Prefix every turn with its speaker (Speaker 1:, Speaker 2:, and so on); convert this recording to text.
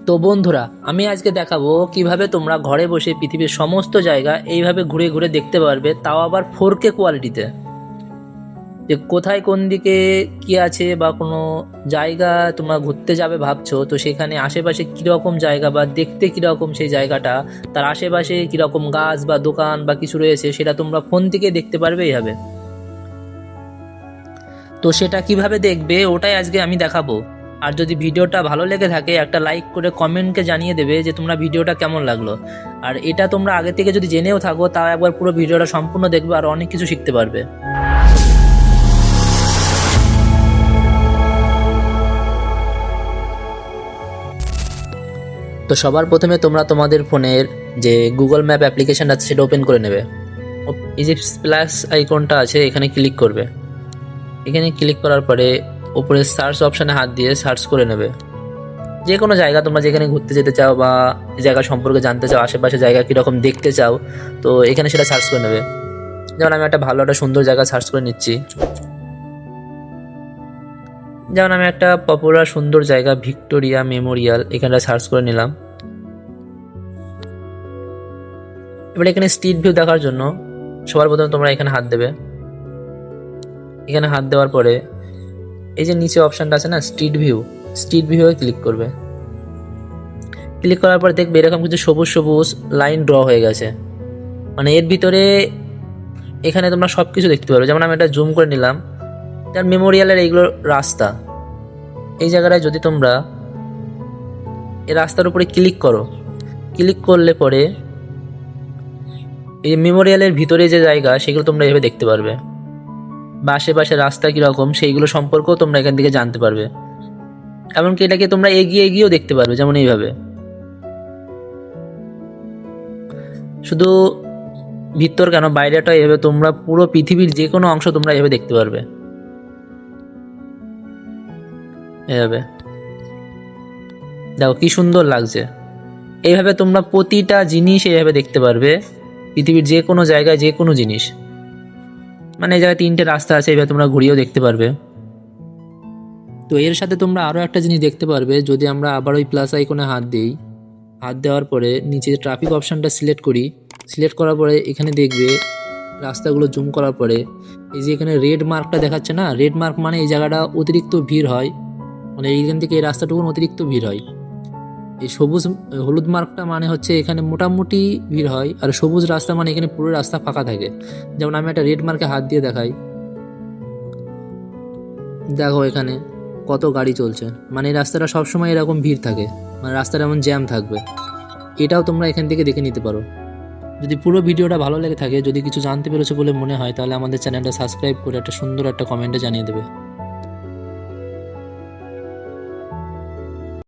Speaker 1: তো বন্ধুরা, আমি আজকে দেখাবো কিভাবে তোমরা ঘরে বসে পৃথিবীর সমস্ত জায়গা এইভাবে ঘুরে ঘুরে দেখতে পারবে, তাও আবার 4K কোয়ালিটিতে। যে কোথায় কোন দিকে কি আছে বা কোনো জায়গা তোমরা ঘুরতে যাবে ভাবছো, তো সেখানে আশেপাশে কীরকম জায়গা বা দেখতে কীরকম সেই জায়গাটা, তার আশেপাশে কীরকম গাছ বা দোকান বা কিছু রয়েছে, সেটা তোমরা ফোন থেকে দেখতে পারবে এইভাবে। তো সেটা কিভাবে দেখবে ওটাই আজকে আমি দেখাবো। আর যদি ভিডিওটা ভালো লেগে থাকে একটা লাইক করে কমেন্টকে জানিয়ে দেবে যে তোমরা ভিডিওটা কেমন লাগলো। আর এটা তোমরা আগে থেকে যদি জেনেও থাকো তাও একবার পুরো ভিডিওটা সম্পূর্ণ দেখবে আর অনেক কিছু শিখতে পারবে। তো সবার প্রথমে তোমরা তোমাদের ফোনের যে গুগল ম্যাপ অ্যাপ্লিকেশন আছে সেটা ওপেন করে নেবে। এই যে প্লাস আইকনটা আছে এখানে ক্লিক করবে। এখানে ক্লিক করার পরে উপরে সার্চ অপশানে হাত দিয়ে সার্চ করে নেবে যে কোনো জায়গা তোমরা যেখানে ঘুরতে যেতে চাও বা জায়গা সম্পর্কে জানতে চাও, আশেপাশে জায়গা কীরকম দেখতে চাও, তো এখানে সেটা সার্চ করে নেবে। যেমন আমি একটা ভালো একটা সুন্দর জায়গা সার্চ করে নিচ্ছি। যেমন আমি একটা পপুলার সুন্দর জায়গা ভিক্টোরিয়া মেমোরিয়াল এখানটা সার্চ করে নিলাম। এবার এখানে স্ট্রিট ভিউ দেখার জন্য সবার প্রথমে তোমরা এখানে হাত দেবে। এখানে হাত দেওয়ার পরে এই যে নিচে অপশানটা আছে না স্ট্রিট ভিউয়ে ক্লিক করবে। ক্লিক করার পর দেখবে এরকম কিছু সবুজ সবুজ লাইন ড্র হয়ে গেছে, মানে এর ভিতরে এখানে তোমরা সব কিছু দেখতে পারবে। যেমন আমি এটা জুম করে নিলাম, যেমন মেমোরিয়ালের এইগুলো রাস্তা, এই জায়গাটায় যদি তোমরা এই রাস্তার উপরে ক্লিক করো, ক্লিক করলে পরে এই মেমোরিয়ালের ভিতরে যে জায়গা সেগুলো তোমরা এভাবে দেখতে পারবে, বা আশেপাশে রাস্তা কীরকম সেইগুলো সম্পর্কেও তোমরা এখান থেকে জানতে পারবে। এমনকি এটাকে তোমরা এগিয়েও দেখতে পারবে, যেমন এইভাবে। শুধু ভিতর কেন, বাইরেটা এভাবে তোমরা পুরো পৃথিবীর যে কোনো অংশ তোমরা এভাবে দেখতে পারবে, এভাবে। দেখো কি সুন্দর লাগছে। এইভাবে তোমরা প্রতিটা জিনিস এইভাবে দেখতে পারবে, পৃথিবীর যে কোনো জায়গায় যে কোনো জিনিস। মানে এই জায়গায় 3টে রাস্তা আছে, এইভাবে তোমরা ঘুরিয়েও দেখতে পারবে। তো এর সাথে তোমরা আরও একটা জিনিস দেখতে পারবে, যদি আমরা আবার ওই প্লাস আইকনে হাত দিই, হাত দেওয়ার পরে নিচে ট্রাফিক অপশানটা সিলেক্ট করি, সিলেক্ট করার পরে এখানে দেখবে রাস্তাগুলো জুম করার পরে এই যে এখানে রেড মার্কটা দেখাচ্ছে না, রেড মার্ক মানে এই জায়গাটা অতিরিক্ত ভিড় হয়, মানে এইখান থেকে এই রাস্তাটুকুন অতিরিক্ত ভিড় হয়। এই সবুজ হলুদ মার্কটা মানে হচ্ছে এখানে মোটামুটি ভিড় হয়, আর সবুজ রাস্তা মানে এখানে পুরো রাস্তা ফাঁকা থাকে। যেমন আমি একটা রেড মার্কে হাত দিয়ে দেখাই, দেখো এখানে কত গাড়ি চলছে, মানে এই রাস্তাটা সবসময় এরকম ভিড় থাকে, মানে রাস্তাটা এমন জ্যাম থাকবে। এটাও তোমরা এখান থেকে দেখে নিতে পারো। যদি পুরো ভিডিওটা ভালো লেগে থাকে, যদি কিছু জানতে পেরেছো বলে মনে হয়, তাহলে আমাদের চ্যানেলটা সাবস্ক্রাইব করে একটা সুন্দর একটা কমেন্টে জানিয়ে দেবে।